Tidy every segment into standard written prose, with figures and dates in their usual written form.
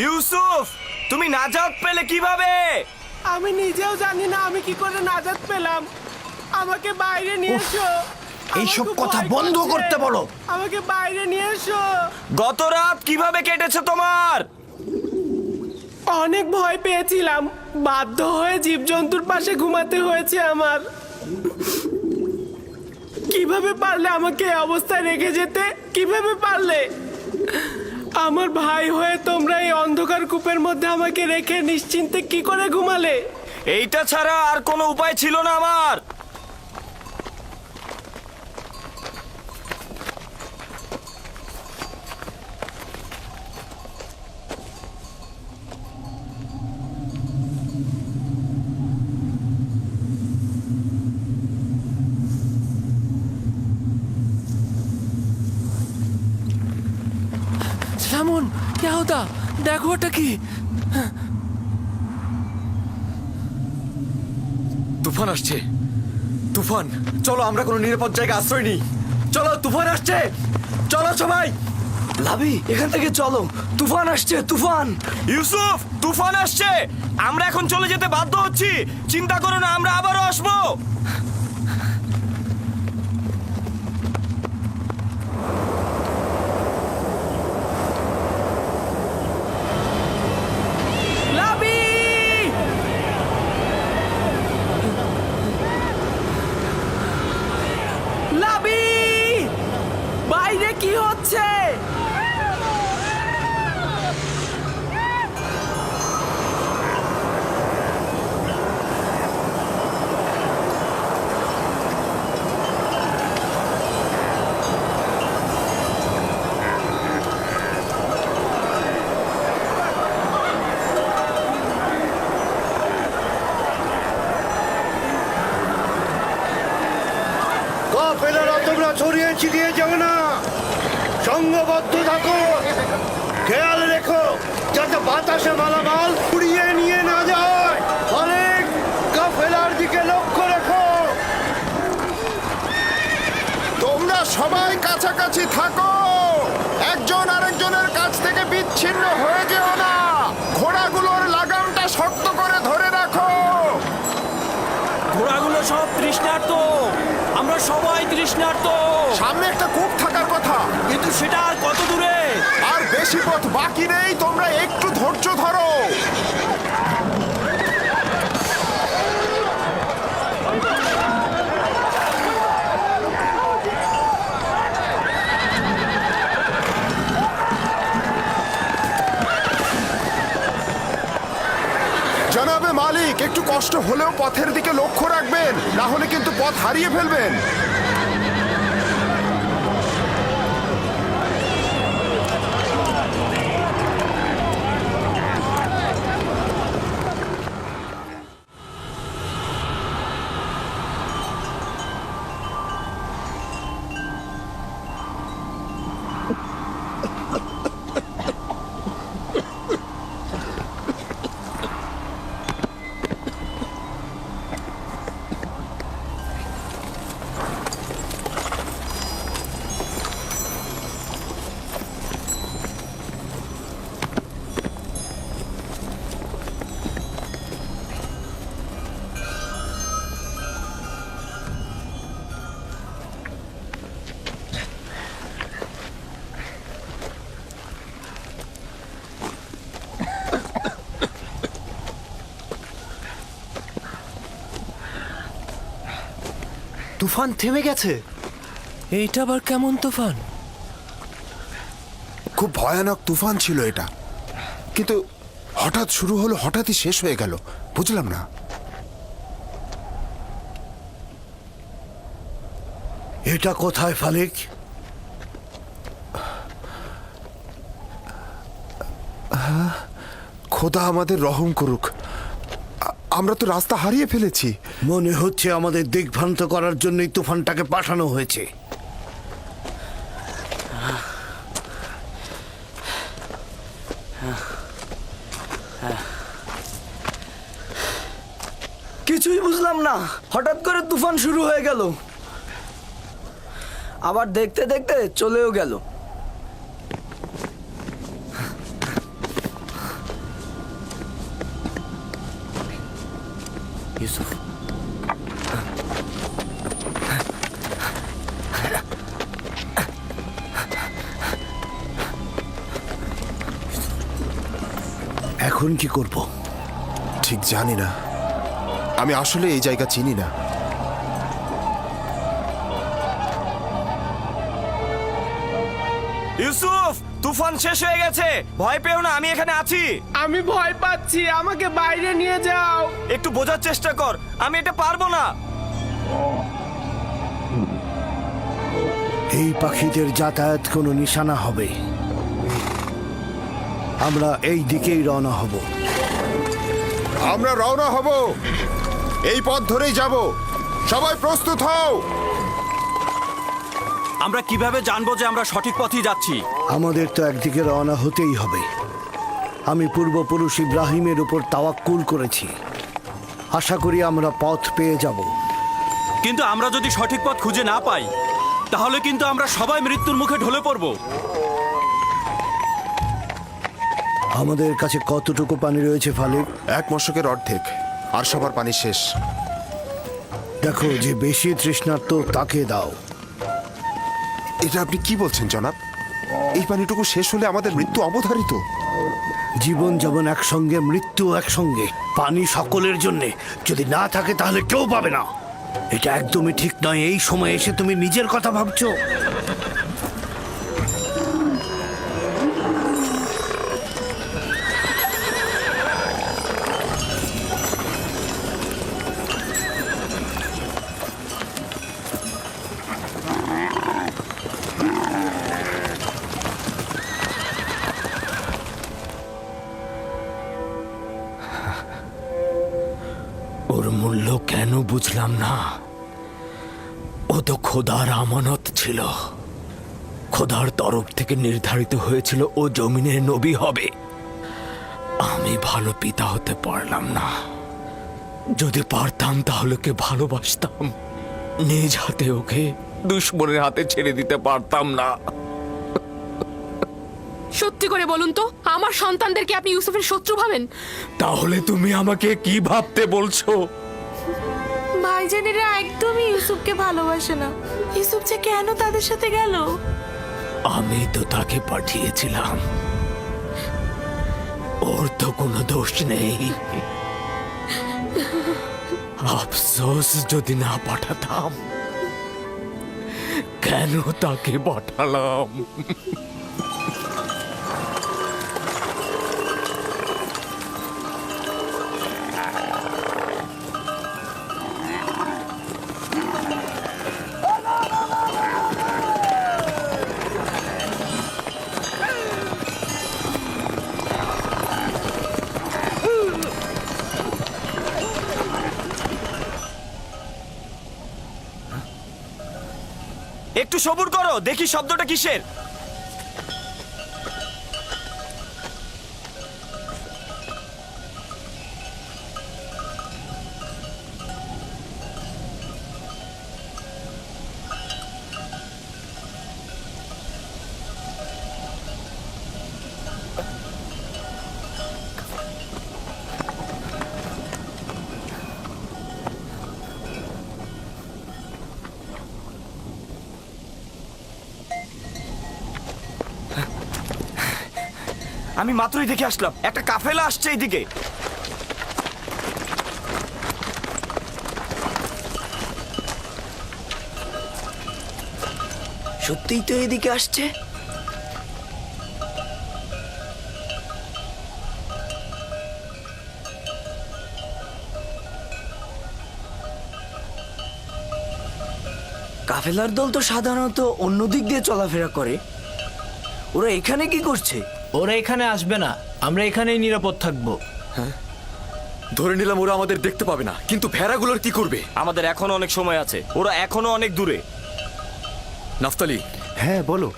ইউসুফ, তুমি নাজাত পেলে কিভাবে? আমি নিজেও জানি না আমি কি করে নাজাত পেলাম। আমাকে বাইরে নিয়ে এসো। এইসব কথা বন্ধ করতে বলো। আমাকে বাইরে নিয়ে এসো। গত রাত কিভাবে কেটেছে তোমার? অনেক ভয় পেয়েছিলাম, বাধ্য হয়ে জীবজন্তুর পাশে ঘুমাতে হয়েছে আমার। কিভাবে পারলে আমাকে এই অবস্থায় রেখে যেতে? কিভাবে পারলে? আমার ভাই হয়ে তোমরা এই অন্ধকার কূপের মধ্যে আমাকে রেখে নিশ্চিন্তে কি করে ঘুমালে? এইটা ছাড়া আর কোনো উপায় ছিল না আমার। রামন, क्या होता? দেখো ওটা কি? তুফান আসছে। তুফান, চলো আমরা কোনো নিরাপদ জায়গায় আশ্রয় নিই। চলো, তুফান আসছে। চলো সবাই। লাভি, এখান থেকে চলো। তুফান আসছে, তুফান। ইউসুফ, তুফান আসছে। আমরা এখন চলে যেতে বাধ্য হচ্ছি। চিন্তা করো না, আমরা আবারও আসবো। লাবি! লাবি! বাইরে কি হচ্ছে? কাফেলারা তোমরা ছড়িয়ে ছিটিয়ে যাবে না, সংঘবদ্ধ থাকো। খেয়াল রেখো যাতে বাতাসে মালামাল উড়িয়ে নিয়ে না যায়। অনেক কাফেলার দিকে লক্ষ্য রেখো। তোমরা সবাই কাছাকাছি থাকো, একজন আরেকজনের কাছ থেকে বিচ্ছিন্ন হয়ে যেও না। ঘোড়াগুলোর লাগামটা শক্ত করে ধরে রাখো। ঘোড়াগুলো সব তৃষ্ণার্ত, আমরা সবাই তৃষ্ণার্ত। সামনে একটা কূপ থাকার কথা, কিন্তু সেটা আর কত দূরে? আর বেশি পথ বাকি নেই, তোমরা একটু ধৈর্য ধরো। জনাবে মালিক, একটু কষ্ট হলেও পথের দিকে লক্ষ্য রাখবেন, না হলে কিন্তু পথ হারিয়ে ফেলবেন। তুফান থেমে গেছে। এইটা আবার কেমন তুফান? খুব ভয়ানক তুফান ছিল এটা, কিন্তু হঠাৎ শুরু হলো, হঠাৎই শেষ হয়ে গেল। বুঝলাম না। এটা কোথায় ফালিক? খোদা আমাদের রহম করুক, আমরা তো রাস্তা হারিয়ে ফেলেছি। মনে হচ্ছে আমাদের দিগ্ভ্রান্ত করার জন্যই তুফানটাকে পাঠানো হয়েছে। কিছুই বুঝলাম না, হঠাৎ করে তুফান শুরু হয়ে গেল, আবার দেখতে দেখতে চলেও গেল। ইউসুফ, এখন কি করব? ঠিক জানি না, আমি আসলে এই জায়গা চিনি না। ইউসুফ, তুফান শেষ হয়ে গেছে, ভয় পেও না, আমি এখানে আছি। আমি ভয় পাচ্ছি, আমাকে বাইরে নিয়ে যাও। একটু বোঝার চেষ্টা কর, আমি এটা পারবো না। এই পাখিদের যাতায়াত কোনো নিশানা হবে। আমরা এই দিকেই রওনা হব। আমরা রওনা হব, এই পথ ধরেই যাব। সবাই প্রস্তুত হও। আমরা কিভাবে জানবো যে আমরা সঠিক পথেই যাচ্ছি? আমাদের তো একদিকে রওনা হতেই হবে। আমি পূর্বপুরুষ ইব্রাহিমের উপর তাওয়াক্কুল করেছি। আশা করি আমরা পথ পেয়ে যাব। কিন্তু আমরা যদি সঠিক পথ খুঁজে না পাই, তাহলে কিন্তু আমরা সবাই মৃত্যুর মুখে ঢলে পড়ব। আমাদের কাছে কতটুকু পানি রয়েছে ফালিক? এক মশকের অর্ধেক, আর সবার পানি শেষ। দেখো, যে বেশি তৃষ্ণার্ত তাকে দাও। এটা আপনি কি বলছেন জনাব? এই পানিটুকু শেষ হলে আমাদের মৃত্যু অবধারিত। জীবন যেমন একসঙ্গে, মৃত্যু একসঙ্গে। পানি সকলের জন্যে, যদি না থাকে তাহলে কেউ পাবে না। এটা একদমই ঠিক নয়। এই সময় এসে তুমি নিজের কথা ভাবছো। ওর মূল্য কেন বুঝলাম না। ও তো খোদার আমানত ছিল। খোদার তরফ থেকে নির্ধারিত হয়েছিল ও জমিনের নবী হবে। আমি ভালো পিতা হতে পারলাম না। যদি পারতাম তাহলে ওকে ভালোবাসতাম, নিজ হাতে ওকে দুশ্মনের হাতে ছেড়ে দিতে পারতাম না। সত্যি করে বলুন তো, আমার সন্তানদেরকে আপনি ইউসুফের শত্রু ভাবেন? তাহলে তুমি আমাকে কি ভাবতে বলছো? ভাইজানেরা একদমই ইউসুফকে ভালোবাসে না। ইউসুফ যে কেন তাদের সাথে গেল? আমি তো তাকে পাঠিয়েছিলাম, ওর তো কোনো দোষ নেই। আফসোস যদি না পাঠাতাম। কেন তাকে পাঠালাম? একটু সবুর করো, দেখি শব্দটা কিসের। আমি মাত্রই দেখে আসলাম, একটা কাফেলা আসছে এইদিকে। সত্যিই তো এদিকে আসছে। কাফেলার দল তো সাধারণত অন্য দিক দিয়ে চলাফেরা করে। ওরা এখানে কি করছে? ওরা এখানে আসবে না, আমরা এখানেই নিরাপদ থাকবো। ধরে নিলাম ওরা আমাদের দেখতে পাবে না, কিন্তু ভেড়াগুলোর কি করবে? আমাদের এখনো অনেক সময় আছে, ওরা এখনো অনেক দূরে। নাফতালি, হ্যাঁ বলো।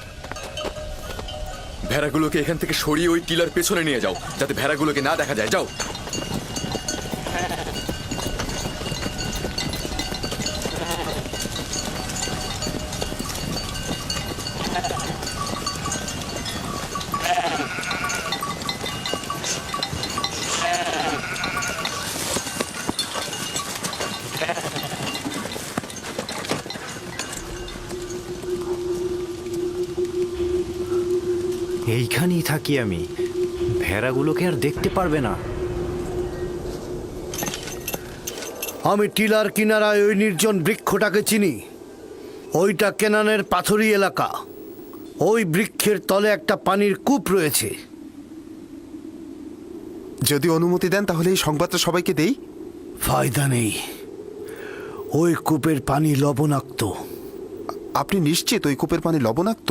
ভেড়াগুলোকে এখান থেকে সরিয়ে ওই টিলার পেছনে নিয়ে যাও, যাতে ভেড়াগুলোকে না দেখা যায়। যাও। এইখানেই থাকি আমি। ভেড়াগুলোকে আর দেখতে পারবে না। আমি টিলার কিনারায় ওই নির্জন বৃক্ষটাকে চিনি। ওইটা কেনানের পাথুরি এলাকা। ওই বৃক্ষের তলে একটা পানির কূপ রয়েছে। যদি অনুমতি দেন তাহলে এই সংবাদটা সবাইকে দেই। ফায়দা নেই, ওই কূপের পানি লবণাক্ত। আপনি নিশ্চিত ওই কূপের পানি লবণাক্ত?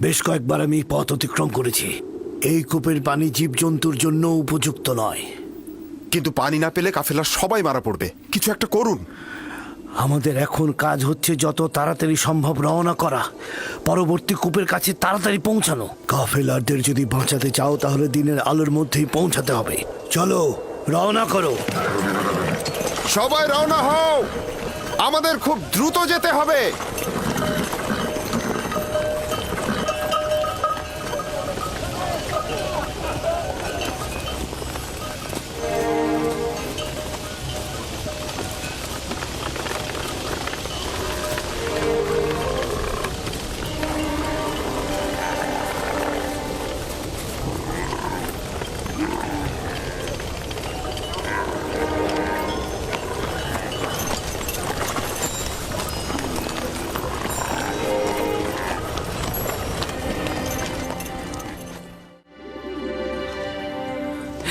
বেশ কয়েকবার আমি পথ অতিক্রম করেছি। এই কূপের পানি জীবজন্তুর জন্য উপযুক্ত নয়। কিন্তু পানি না পেলে কাফেলার সবাই মারা পড়বে। কিছু একটা করুন। আমাদের এখন কাজ হচ্ছে যত তাড়াতাড়ি সম্ভব রওনা করা, পরবর্তী কূপের কাছে তাড়াতাড়ি পৌঁছানো। কাফেলারদের যদি বাঁচাতে চাও তাহলে দিনের আলোর মধ্যেই পৌঁছাতে হবে। চলো, রওনা করো। সবাই রওনা হও, আমাদের খুব দ্রুত যেতে হবে।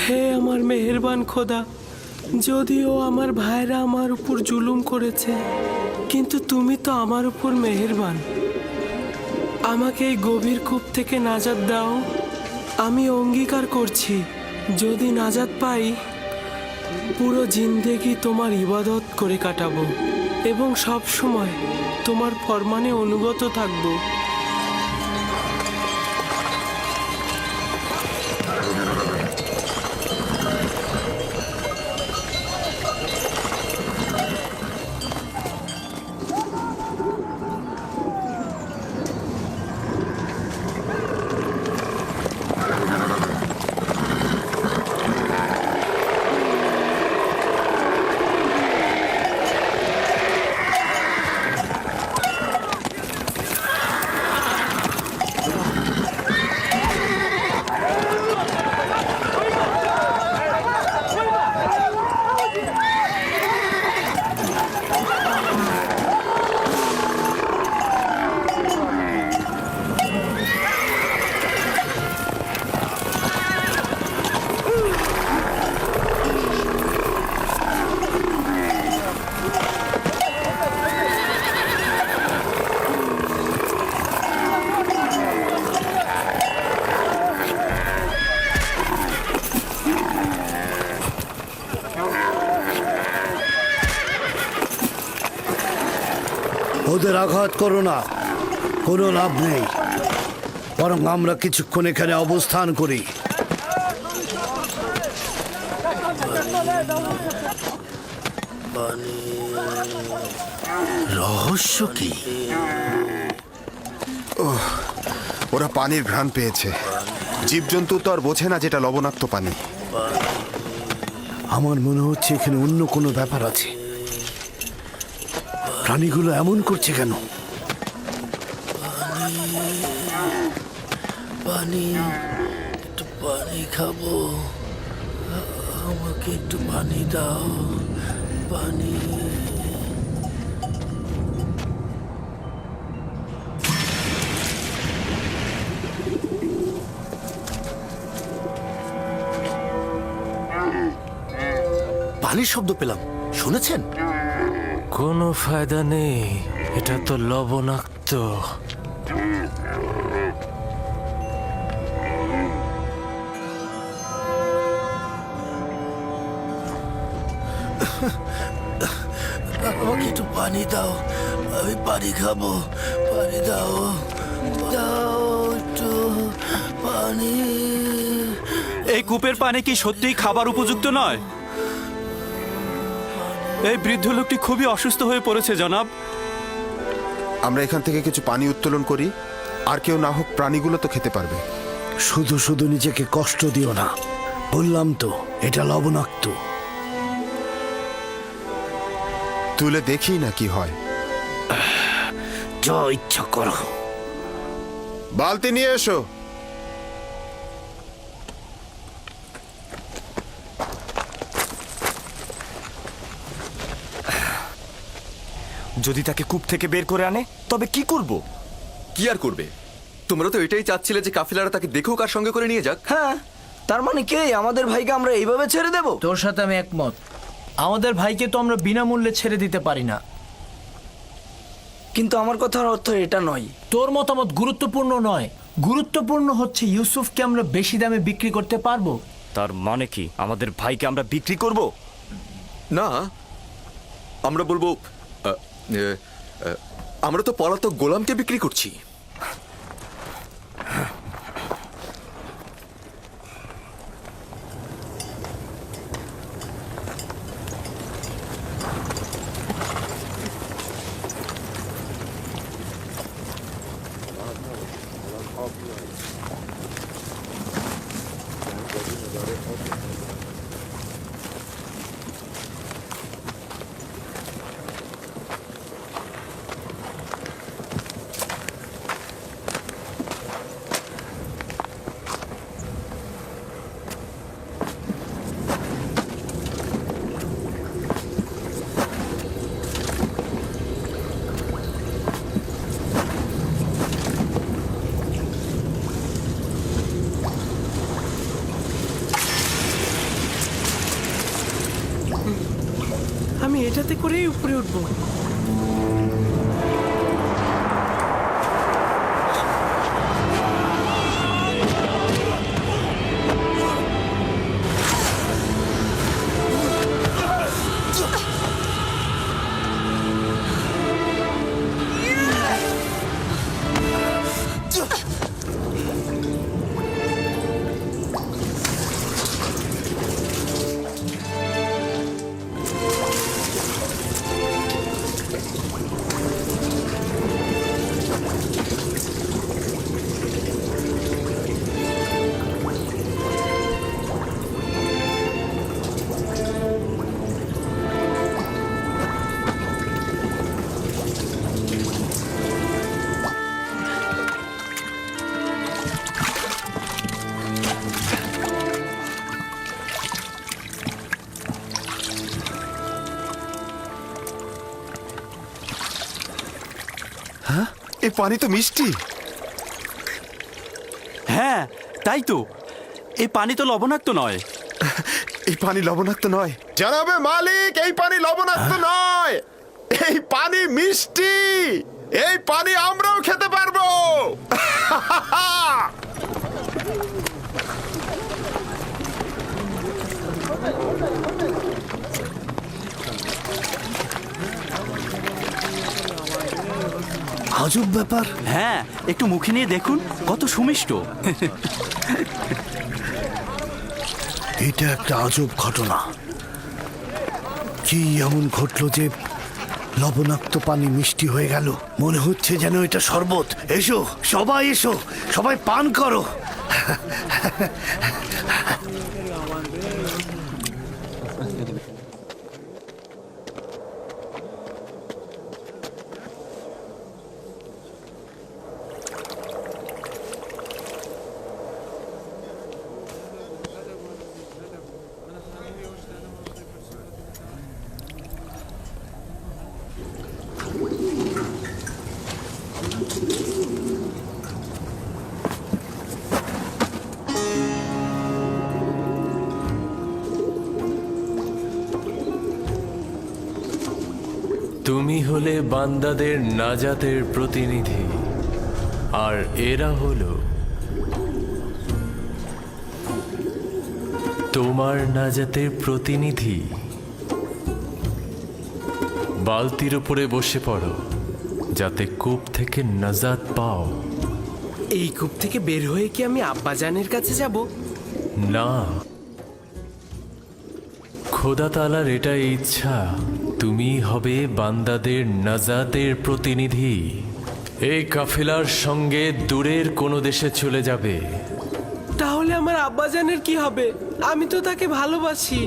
হে আমার মেহেরবান খোদা, যদিও আমার ভাইরা আমার উপর জুলুম করেছে, কিন্তু তুমি তো আমার উপর মেহেরবান। আমাকে এই গভীর কূপ থেকে নাজাত দাও। আমি অঙ্গীকার করছি, যদি নাজাত পাই পুরো জিন্দেগি তোমার ইবাদত করে কাটাবো এবং সব সময় তোমার ফরমানে অনুগত থাকবো। ওদের আঘাত করো না, কোনো লাভ নেই। বরং আমরা কিছুক্ষণ এখানে অবস্থান করি। রহস্য কি? ওরা পানির ঘ্রাণ পেয়েছে। জীবজন্তু তো আর বোঝে না যেটা লবণাক্ত পানি। আমার মনে হচ্ছে এখানে অন্য কোনো ব্যাপার আছে। প্রাণীগুলো এমন করছে কেন? পানি, একটু পানি খাবো। আমাকে একটু পানি দাও, পানি। পানির শব্দ পেলাম, শুনেছেন? কোনো ফায়দা নেই, এটা তো লবণাক্ত। আমাকে একটু পানি দাও, আমি পানি খাবো। পানি দাও, দাও একটু পানি। এই কূপের পানি কি সত্যিই খাবার উপযুক্ত নয়? এই বৃদ্ধ লোকটি খুবই অসুস্থ হয়ে পড়েছে জনাব। আমরা এখান থেকে কিছু পানি উত্তোলন করি, আর কেউ না হোক প্রাণীগুলো তো খেতে পারবে। শুধু শুধু নিজেকে কষ্ট দিও না, বললাম তো এটা লবণাক্ত। তুলে দেখি না কি হয়। যা ইচ্ছা করো। বালতি নিয়ে এসো। যদি তাকে কূপ থেকে বের করে আনে তবে কি করব? কি আর করবে? তোমরা তো এটাই চাচ্ছিলে যে কাফিলারা তাকে দেখুক আর সঙ্গে করে নিয়ে যাক। হ্যাঁ, তার মানে কি আমাদের ভাইকে আমরা এইভাবে ছেড়ে দেব? তোর সাথে আমি একমত। আমাদের ভাইকে তো আমরা বিনামূল্যে ছেড়ে দিতে পারি না। কিন্তু আমার কথার অর্থ এটা নয়। তোর মতামত গুরুত্বপূর্ণ নয়, গুরুত্বপূর্ণ হচ্ছে ইউসুফকে আমরা বেশি দামে বিক্রি করতে পারবো। তার মানে কি আমাদের ভাইকে আমরা বিক্রি করব? না, আমরা বলবো আমরা তো পলাতক গোলামকে বিক্রি করছি। আমি এটাতে করেই উপরে উঠবো। এই পানি তো মিষ্টি। হ্যাঁ, তাই তো। এই পানি তো লবণাক্ত নয়। এই পানি লবণাক্ত নয় জানাবে মালিক, এই পানি লবণাক্ত নয়, এই পানি মিষ্টি। এই পানি আমরাও খেতে পারবো। আজব ব্যাপার। হ্যাঁ, একটু মুখে নিয়ে দেখুন, কত সুমিষ্ট। এটা একটা আজব ঘটনা। কি এমন ঘটলো যে লবণাক্ত পানি মিষ্টি হয়ে গেল? মনে হচ্ছে যেন এটা শরবত। এসো সবাই, এসো সবাই পান করো। তুমি হলে বান্দাদের নাজাতের প্রতিনিধি, আর এরা হলো তোমার নাজাতের প্রতিনিধি। বালতির উপরে বসে পড়ো, যাতে কূপ থেকে নাজাত পাও। এই কূপ থেকে বের হয়ে কি আমি আব্বাজানের কাছে যাব? না, খোদা তাআলার এটাই ইচ্ছা, তুমি হবে বান্দাদের নাজাতের প্রতিনিধি। এই কাফেলার সঙ্গে দূরের কোনো দেশে চলে যাবে। তাহলে আমার আব্বাজানের কি হবে? আমি তো তাকে ভালোবাসি।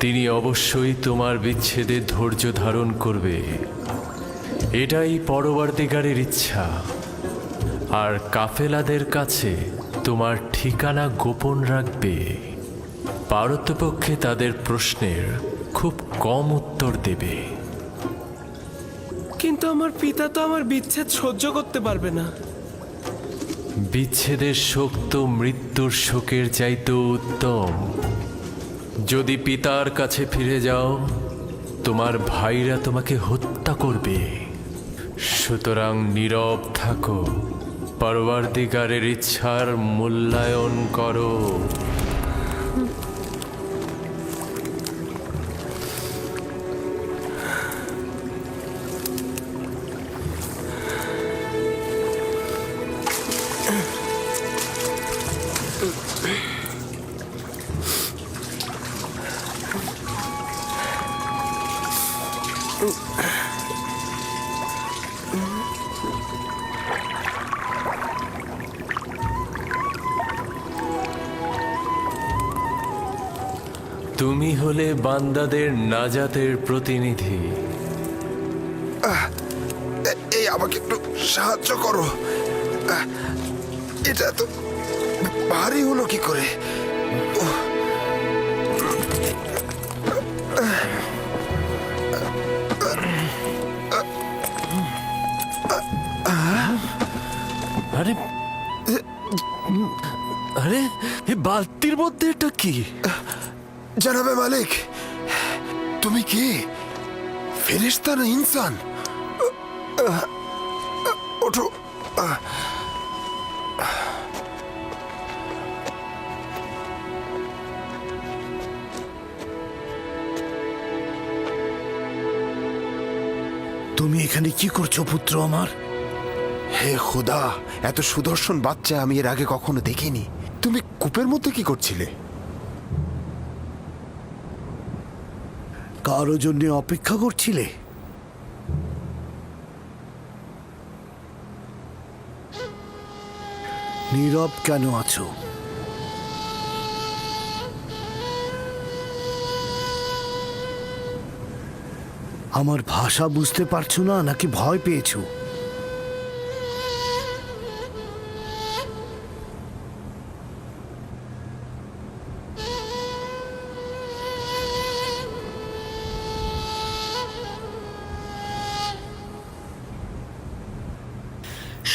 তিনি অবশ্যই তোমার বিচ্ছেদে ধৈর্য ধারণ করবে, এটাই পরবর্তীকারের ইচ্ছা। আর কাফেলাদের কাছে তোমার ঠিকানা গোপন রাখবে। পারতপক্ষে তাদের প্রশ্নের খুব কম উত্তর দেবে। কিন্তু আমার পিতা তো আমার বিচ্ছেদ সহ্য করতে পারবে না। বিচ্ছেদের শোক তো মৃত্যুর শোকের চাইতেও উত্তম। যদি পিতার কাছে ফিরে যাও, তোমার ভাইরা তোমাকে হত্যা করবে। সুতরাং নীরব থাকো, পরওয়ারদিগারের ইচ্ছার মূল্যায়ন করো। তুমি হলে বান্দাদের নাজাতের প্রতিনিধি। এই আমাকে একটু সাহায্য করো। এটা তো ভারী হলো কি করে? আরে আরে এই বালতির মধ্যে এটা কি? জানাবে মালিক, তুমি কি ফেরেশতা না ইনসান? ওঠো। তুমি এখানে কি করছো পুত্র আমার? হে খোদা, এত সুদর্শন বাচ্চা আমি এর আগে কখনো দেখিনি। তুমি কূপের মধ্যে কি করছিলে? কারো জন্য অপেক্ষা করছিলে? নীরব কেন আছো? আমার ভাষা বুঝতে পারছো না নাকি ভয় পেয়েছো?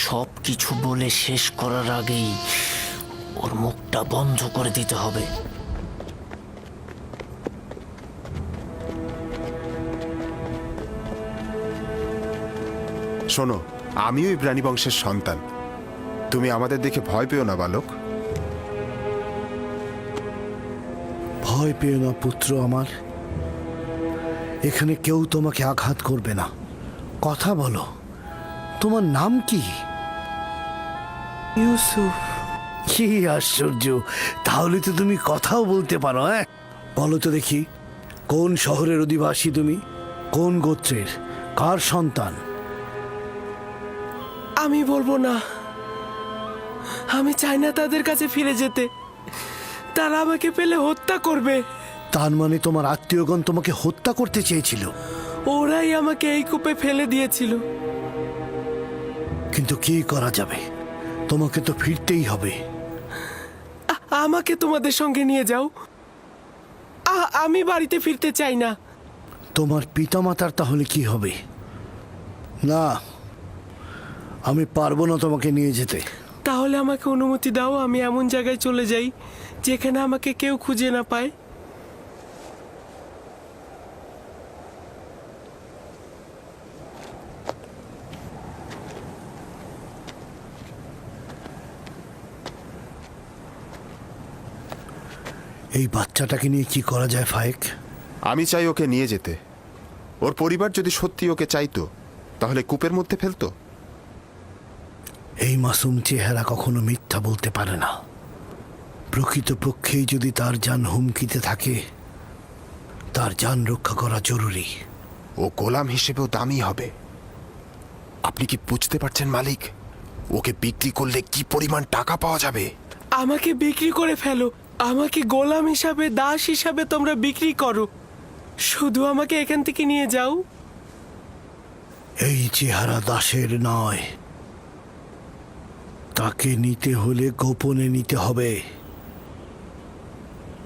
সব কিছু বলে শেষ করার আগেই ওর মুখটা বন্ধ করে দিতে হবে। শোনো, আমিও এই প্রাণী বংশের সন্তান। তুমি আমাদের দেখে ভয় পেও না বালক। ভয় পেও না পুত্র আমার। এখানে কেউ তোমাকে আঘাত করবে না। কথা বলো, তোমার নাম কি? ইউসুফ। কি আশ্চর্য, তাহলে তো তুমি কথাও বলতে পারো। হ্যাঁ, বলো তো দেখি, কোন শহরের অধিবাসী তুমি? কোন গোত্রের? কার সন্তান? আমি বলবো না। আমি চাই না তাদের কাছে ফিরে যেতে। তারা আমাকে পেলে হত্যা করবে। তার মানে তোমার আত্মীয়গণ তোমাকে হত্যা করতে চেয়েছিল? ওরাই আমাকে এই কূপে ফেলে দিয়েছিল। কিন্তু কি করা যাবে, তোমাকে তো ফিরতেই হবে। আমাকে তোমাদের সঙ্গে নিয়ে যাও। আমি বাড়িতে ফিরতে চাই না। তোমার পিতামাতার তাহলে কি হবে? না, আমি পারবো না তোমাকে নিয়ে যেতে। তাহলে আমাকে অনুমতি দাও, আমি এমন জায়গায় চলে যাই যেখানে আমাকে কেউ খুঁজে না পায়। এই বাচ্চাটাকে নিয়ে কি করা যায় ফায়েক? আমি চাই ওকে নিয়ে যেতে। ওর পরিবার যদি সত্যি ওকে চাইতো, তাহলে কূপের মধ্যে ফেলতো। এই মাসুম চেহারা কখনো মিথ্যা বলতে পারে না। প্রকৃতপক্ষেই যদি তার জান হুমকিতে থাকে, তার জান রক্ষা করা জরুরি। ও গোলাম হিসেবেও দামি হবে। আপনি কি বুঝতে পারছেন মালিক? ওকে বিক্রি করলে কি পরিমাণ টাকা পাওয়া যাবে? আমাকে বিক্রি করে ফেলো। আমাকে গোলাম হিসাবে, দাস হিসাবে তোমরা বিক্রি করো। শুধু আমাকে এখান থেকে নিয়ে যাও। এই চেহারা দাসের নয়। তাকে নিতে হলে গোপনে নিতে হবে,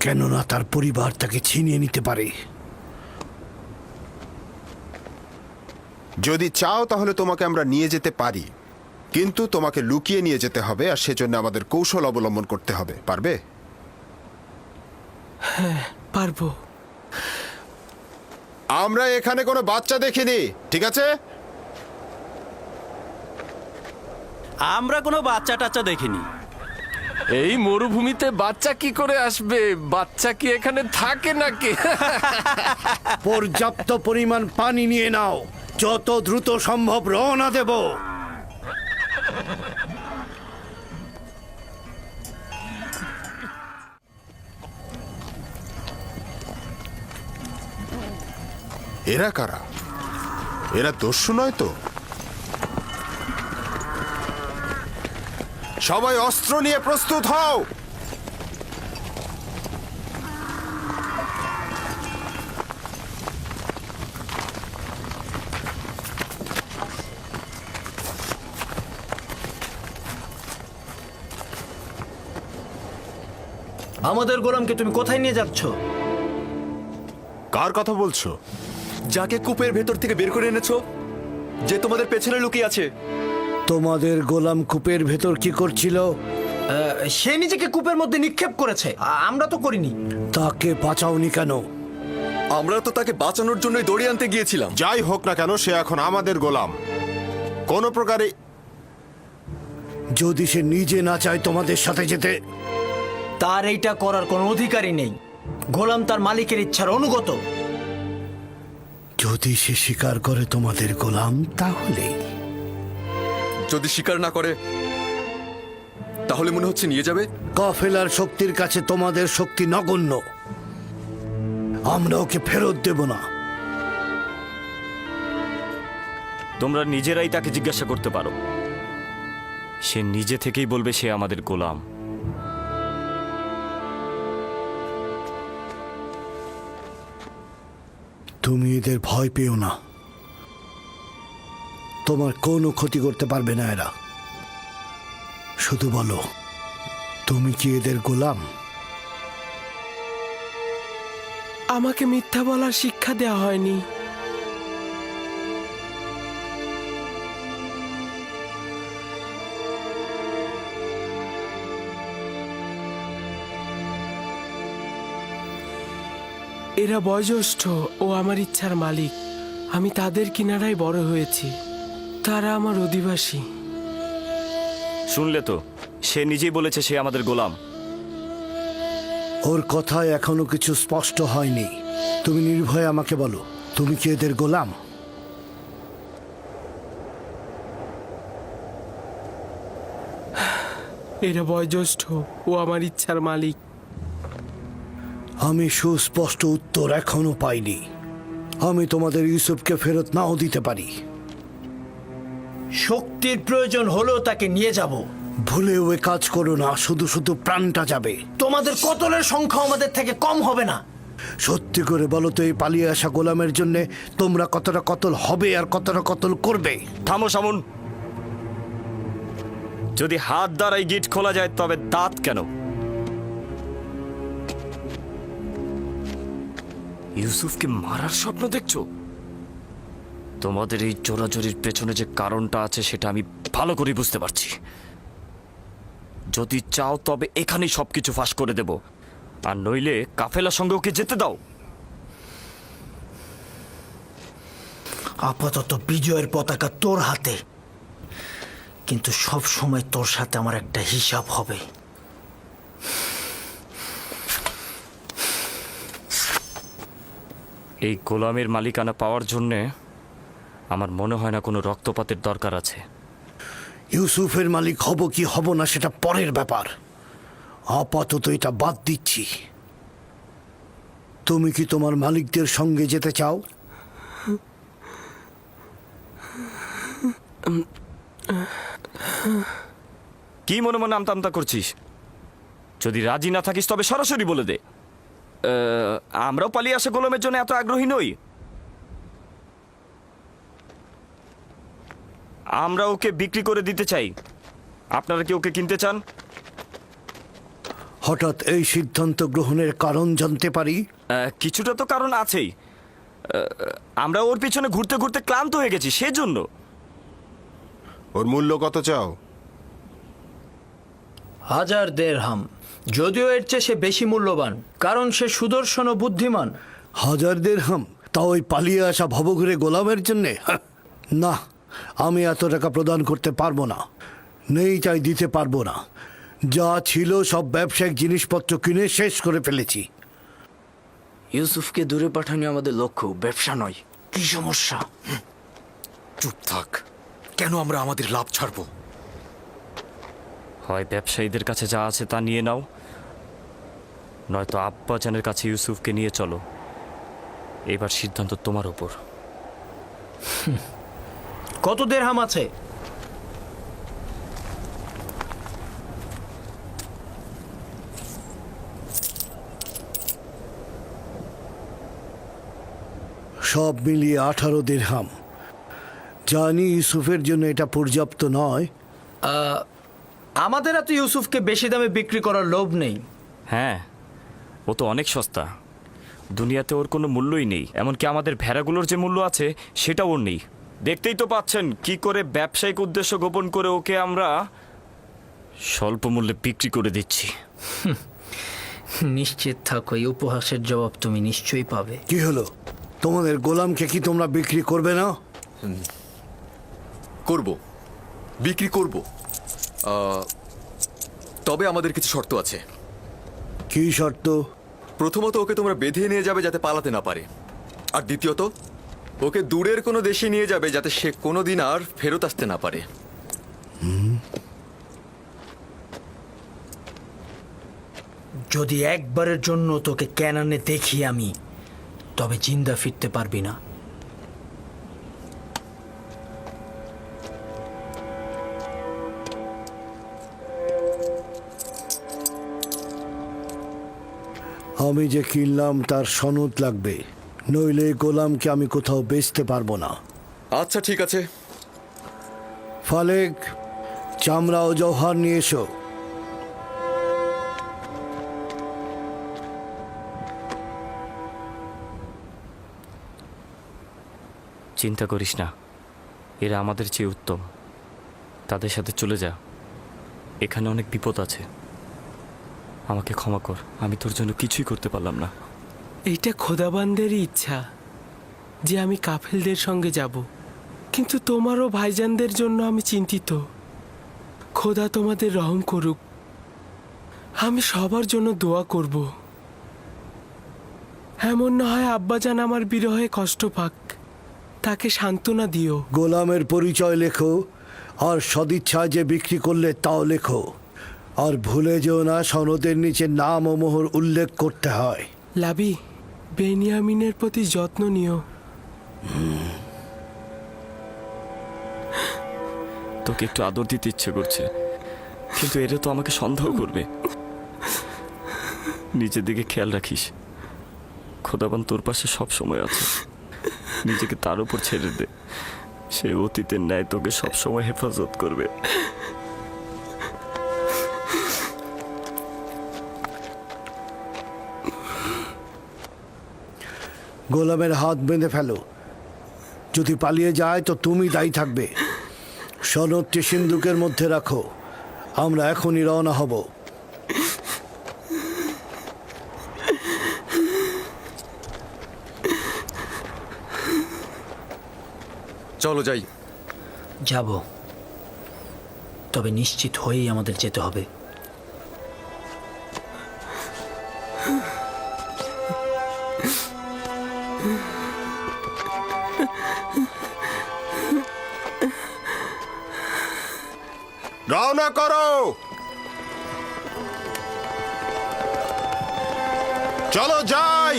কেননা তার পরিবার তাকে ছিনিয়ে নিতে পারে। যদি চাও তাহলে তোমাকে আমরা নিয়ে যেতে পারি, কিন্তু তোমাকে লুকিয়ে নিয়ে যেতে হবে, আর সেজন্য আমাদের কৌশল অবলম্বন করতে হবে। পারবে? পারবো। আমরা এখানে কোনো বাচ্চা দেখিনি, ঠিক আছে? আমরা কোনো বাচ্চা টাচ্চা দেখিনি। এই মরুভূমিতে বাচ্চা কি করে আসবে? বাচ্চা কি এখানে থাকে নাকি? পর্যাপ্ত পরিমাণ পানি নিয়ে নাও, যত দ্রুত সম্ভব রওনা দেব। এরা কারা? এরা দস্যু নয় তো? সবাই অস্ত্র নিয়ে প্রস্তুত হও। আমাদের গোলামকে তুমি কোথায় নিয়ে যাচ্ছ? কার কথা বলছো? যাকে কূপের ভেতর থেকে বের করে এনেছো, যে তোমাদের পেছনে লুকিয়ে আছে। তোমাদের গোলাম কূপের ভেতর কি করছিল? সে নিজেকে কূপের মধ্যে নিক্ষেপ করেছে, আমরা তো করিনি। তাকে বাঁচাওনি কেন? আমরা তো তাকে বাঁচানোর জন্যই দড়ি আনতে গিয়েছিলাম। যাই হোক না কেন, সে এখন আমাদের গোলাম। কোনো প্রকারে যদি সে নিজে না চায় তোমাদের সাথে যেতে, তার এইটা করার কোনো অধিকারই নেই। গোলাম তার মালিকের ইচ্ছার অনুগত। যদি সে স্বীকার করে তোমাদের গোলাম, তাহলে যদি স্বীকার না করে, তাহলে মনে হচ্ছে নিয়ে যাবে। কাফেলার শক্তির কাছে তোমাদের শক্তি নগণ্য। আমরা ওকে ফেরত দেব না। তোমরা নিজেরাই তাকে জিজ্ঞাসা করতে পারো, সে নিজে থেকেই বলবে সে আমাদের গোলাম। তুমি এদের ভয় পেও না, তোমার কোনো ক্ষতি করতে পারবে না এরা। শুধু বলো, তুমি কি এদের গোলাম? আমাকে মিথ্যা বলার শিক্ষা দেওয়া হয়নি। এরা বয়োজ্যেষ্ঠ ও আমার ইচ্ছার মালিক। আমি তাদের কিনারায় বড় হয়েছি, তারা আমার অধিবাসী। শুনলে তো, সে নিজেই বলেছে সে আমাদের গোলাম। ওর কথায় এখনো কিছু স্পষ্ট হয়নি। তুমি নির্ভয়ে আমাকে বলো, তুমি কি এদের গোলাম? এরা বয়োজ্যেষ্ঠ ও আমার ইচ্ছার মালিক। আমি সুস্পষ্ট উত্তর এখনো পাইনি। আমি তোমাদের ইউসুফকে ফেরত নাও দিতে পারি। শক্তির প্রয়োজন হলেও তাকে নিয়ে যাব। ভুলেও এ কাজ করো না, শুধু শুধু প্রাণটা যাবে। তোমাদের কতলের সংখ্যা আমাদের থেকে কম হবে না। সত্যি করে বলো তো, এই পালিয়ে আসা গোলামের জন্য তোমরা কতটা কতল হবে আর কতটা কতল করবে? থামো সামুন। যদি হাত দ্বারাই গিট খোলা যায়, তবে দাঁত কেন? ইউসুফকে মারার স্বপ্ন দেখছো? তোমাদের এই চোরাচুরির পেছনে যে কারণটা আছে সেটা আমি ভালো করে বুঝতে পারছি। যদি চাও তবে এখানেই সবকিছু ফাঁস করে দেব, আর নইলে কাফেলার সঙ্গে ওকে যেতে দাও। আপাতত বিজয়ের পতাকা তোর হাতে, কিন্তু সব সময় তোর সাথে আমার একটা হিসাব হবে। এই গোলামের মালিকানা পাওয়ার জন্যে আমার মনে হয় না কোনো রক্তপাতের দরকার আছে। ইউসুফের মালিক হব কি হব না সেটা পরের ব্যাপার। আপাতত এটা বাদ দিচ্ছি। তুমি কি তোমার মালিকদের সঙ্গে যেতে চাও? কি মনে মনে আমতা আমতা করছিস? যদি রাজি না থাকিস তবে সরাসরি বলে দে। আমরাও পালিয়ে আসা গোলামের জন্য এত আগ্রহী নই। আমরা ওকে বিক্রি করে দিতে চাই। আপনারা কি ওকে কিনতে চান? হঠাৎ এই সিদ্ধান্ত গ্রহণের কারণ জানতে পারি? কিছুটা তো কারণ আছেই। আমরা ওর পিছনে ঘুরতে ঘুরতে ক্লান্ত হয়ে গেছি, সেজন্য। ওর মূল্য কত চাও? 1000 দেরহাম। যদিও এর চেয়ে সে বেশি মূল্যবান, কারণ সে সুদর্শন ও বুদ্ধিমান। 1000 দিরহাম? তা ওই পালিয়ে আসা ভবঘুরে গোলামের জন্যে? না, আমি এত টাকা প্রদান করতে পারবো না। নেই তাই দিতে পারবো না। যা ছিল সব ব্যবসায়িক জিনিসপত্র কিনে শেষ করে ফেলেছি। ইউসুফকে দূরে পাঠানো আমাদের লক্ষ্য, ব্যবসা নয়। কি সমস্যা? চুপ থাক। কেন আমরা আমাদের লাভ ছাড়বো? হয় ব্যবসায়ীদের কাছে যা আছে তা নিয়ে নাও, নয়তো আব্বাজানের কাছে ইউসুফকে নিয়ে চলো। এবার সিদ্ধান্ত তোমার ওপর। কত দেরহাম আছে? সব মিলিয়ে 18 দিরহাম। জানি ইউসুফের জন্য এটা পর্যাপ্ত নয়। আমাদের এত ইউসুফকে বেশি দামে বিক্রি করার লোভ নেই। হ্যাঁ, ও তো অনেক সস্তা। দুনিয়াতে ওর কোনো মূল্যই নেই। এমনকি আমাদের ভেড়াগুলোর যে মূল্য আছে সেটা ওর নেই। দেখতেই তো পাচ্ছেন কি করে ব্যবসায়িক উদ্দেশ্য গোপন করে ওকে আমরা স্বল্প মূল্যে বিক্রি করে দিচ্ছি। নিশ্চিত থাকো, এই উপহাসের জবাব তুমি নিশ্চয়ই পাবে। কি হলো? তোমাদের গোলামকে কি তোমরা বিক্রি করবে না? করব, বিক্রি করব। তবে আমাদের কিছু শর্ত আছে। কি শর্ত? প্রথমত, ওকে তোমরা বেঁধে নিয়ে যাবে যাতে পালাতে না পারে। আর দ্বিতীয়ত, ওকে দূরের কোনো দেশে নিয়ে যাবে যাতে সে কোনোদিন আর ফেরত আসতে না পারে। যদি একবারের জন্য তোকে ক্যানানে দেখি আমি, তবে জিন্দা ফিরতে পারবি না। আমি যে কিনলাম তার সনদ লাগবে, নইলে গোলামকে আমি কোথাও বেচতে পারবো না। আচ্ছা, ঠিক আছে। ফালেক, চামড়া ও জওহার নিয়ে এসো। চিন্তা করিস না, এরা আমাদের চেয়ে উত্তম। তাদের সাথে চলে যা। এখানে অনেক বিপদ আছে। আমাকে ক্ষমা কর, আমি তোর জন্য কিছুই করতে পারলাম না। এইটা খোদাবান্দেরই ইচ্ছা যে আমি কাফেলদের সঙ্গে যাব, কিন্তু তোমারও ভাইজানদের জন্য আমি চিন্তিত। খোদা তোমাদের রহম করুক। আমি সবার জন্য দোয়া করব। এমন না হয় আব্বাজান আমার বিরহে কষ্ট পাক, তাকে সান্ত্বনা দিও। গোলামের পরিচয় লেখো, আর সদিচ্ছায় যে বিক্রি করলে তাও লেখো। আর ভুলে যেও না, সনদের নিচে নাম ও মোহর উল্লেখ করতে হয়। লাবি, বেনিয়ামিনের প্রতি যত্ন নিও। তোকে একটু আদর দিতে ইচ্ছে করছে, কিন্তু এরা তো আমাকে সন্দেহ করবে। নিজের দিকে খেয়াল রাখিস। খোদাবান তোর পাশে সব সময় আছে। নিজেকে তার উপর ছেড়ে দে। সে অতীতের ন্যায় তোকে সবসময় হেফাজত করবে। গোলামের হাত বেঁধে ফেলো। যদি পালিয়ে যায় তো তুমি দায়ী থাকবে। সনদটি সিন্দুকের মধ্যে রাখো। আমরা এখনই রওনা হব। চলো যাই। যাব, তবে নিশ্চিত হয়েই আমাদের যেতে হবে। রওনা করো। চলো যাই।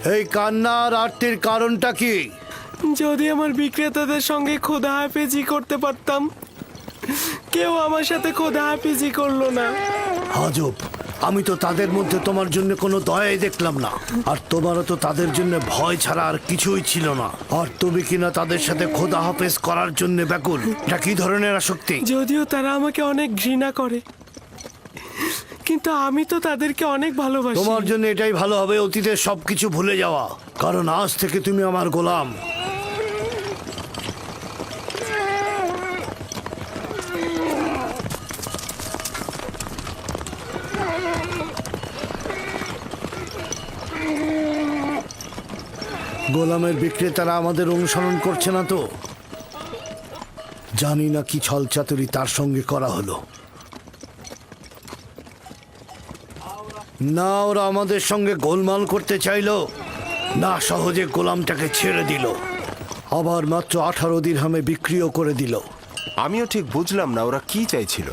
এই কান্না আর আরতির কারণটা কি? যদি আমার বিক্রেতাদের সঙ্গে খোদা হাফেজি করতে পারতাম, কেউ আমার সাথে খোদা হাফেজি করলো না। আজব, আমি তো তাদের মধ্যে তোমার জন্য কোনো দয়াই দেখলাম না, আর তোমারও তো তাদের জন্য ভয় ছাড়া আর কিছুই ছিল না। আর তুমি কিনা তাদের সাথে খোদা হাফেজ করার জন্য ব্যাকুল। এটা কি ধরনের আসক্তি? যদিও তারা আমাকে অনেক ঘৃণা করে, কিন্তু আমি তো তাদেরকে অনেক ভালোবাসি। তোমার জন্য এটাই ভালো হবে অতীতের সবকিছু ভুলে যাওয়া, কারণ আজ থেকে তুমি আমার গোলাম। গোলামের বিক্রেতারা আমাদের অনুসরণ করছে না তো? জানি না কি ছলচাতুরি তার সঙ্গে করা হলো। না ওরা আমাদের সঙ্গে গোলমাল করতে চাইলো, না সহজে গোলামটাকে ছেড়ে দিল, আবার মাত্র 18 দিরহামে বিক্রিও করে দিল। আমিও ঠিক বুঝলাম না ওরা কি চাইছিল।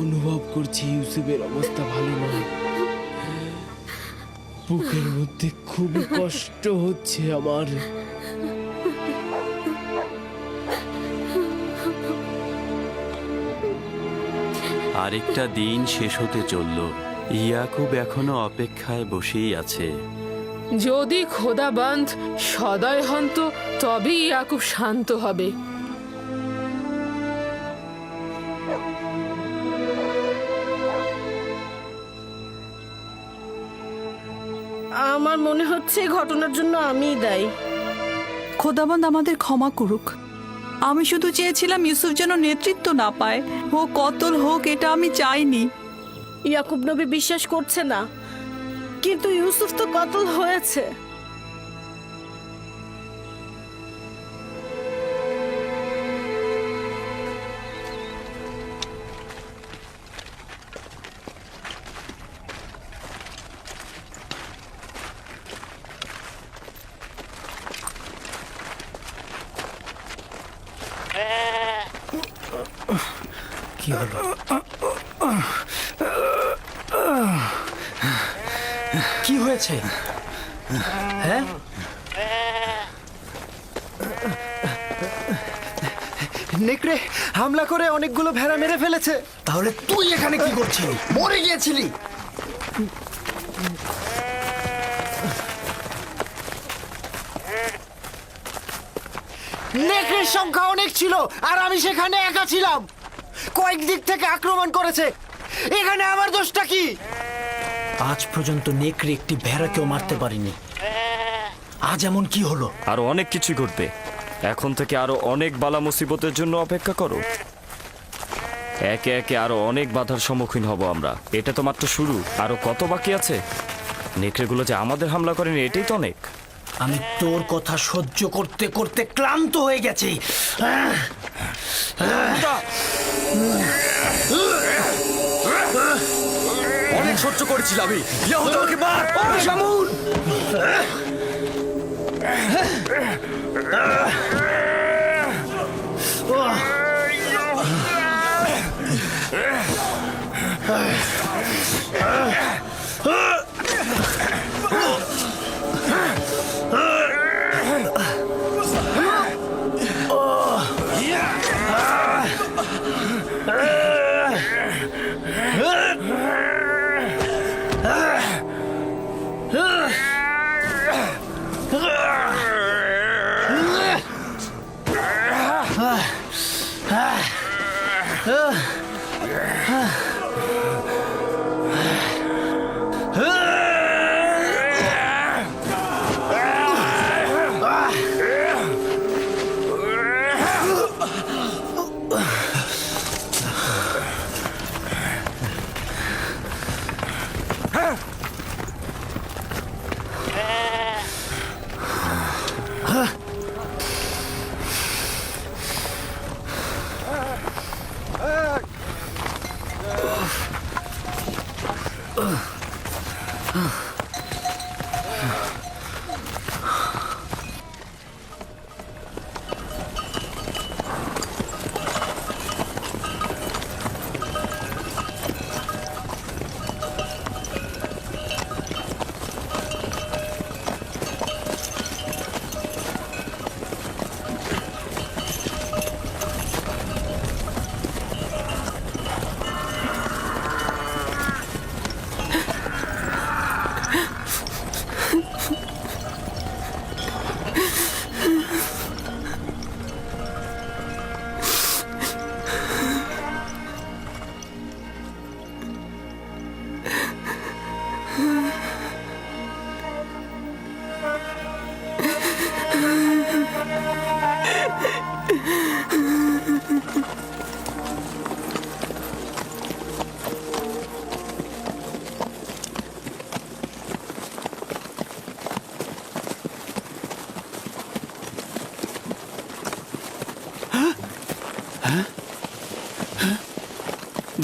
অনুভব করছি ইউসুফের অবস্থা ভালো নয়। বুকের মধ্যে খুবই কষ্ট হচ্ছে আমার। আরেকটা দিন শেষ হতে চলল। ইয়াকুব এখনো অপেক্ষায় বসেই আছে। যদি খোদাবন্ধ সদয় হন তো তবেই ইয়াকুব শান্ত হবে। আমার মনে হচ্ছে এই ঘটনার জন্য আমিই দায়ী। খোদাবন্দ আমাদের ক্ষমা করুক। আমি শুধু চেয়েছিলাম ইউসুফ যেন নেতৃত্ব না পায়, ও কতল হোক এটা আমি চাইনি। ইয়াকুব নবী বিশ্বাস করছে না, কিন্তু ইউসুফ তো কতল হয়েছে। কি হলো? কি হয়েছে? হ্যাঁ, নেকড়ে হামলা করে অনেকগুলো ভেড়া মেরে ফেলেছে। তাহলে তুই এখানে কি করছিলি? মরে গিয়েছিলি? নেকড়ের সংখ্যা অনেক ছিল আর আমি সেখানে একা ছিলাম। কয়েক দিক থেকে আক্রমণ করেছে, এখানে আমার দোষটা কি? আজ পর্যন্ত নেকড়ে একটি ভেড়াকেও মারতে পারিনি, আজ এমন কি হলো? আরো অনেক কিছু ঘটবে। এখন থেকে আরো অনেক বালা মুসিবতের জন্য অপেক্ষা করো। একে একে আরো অনেক বাধার সম্মুখীন হব আমরা। এটা তো মাত্র শুরু, আরো কত বাকি আছে। নেকড়েগুলো যে আমাদের হামলা করেনি এটাই তো অনেক। আমি তোর কথা সহ্য করতে করতে ক্লান্ত হয়ে গেছি। অনেক সহ্য করেছিল আমি। ইয়াহুদা ওকে মার। শামুন!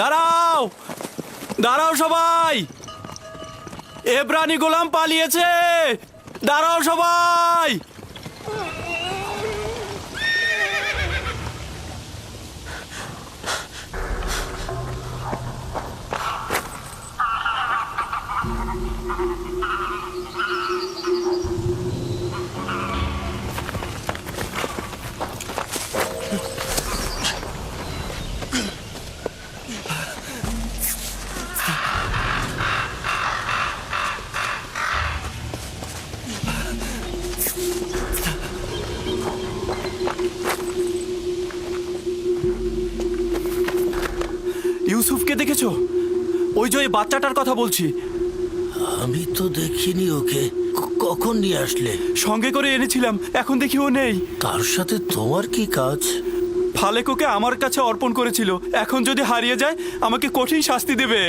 দাঁড়াও, দাঁড়াও সবাই, এব্রানি গোলাম পালিয়েছে, দাঁড়াও সবাই। ইউসুফকে দেখেছো? ওই যে ওই বাচ্চাটার কথা বলছি। আমি তো দেখিনি ওকে। কখন নিয়ে আসলে? সঙ্গে করে এনেছিলাম, এখন দেখি ও নেই। তার সাথে তোমার কি কাজ? ফালেক ওকে আমার কাছে অর্পণ করেছিল, এখন যদি হারিয়ে যায় আমাকে কঠিন শাস্তি দেবে।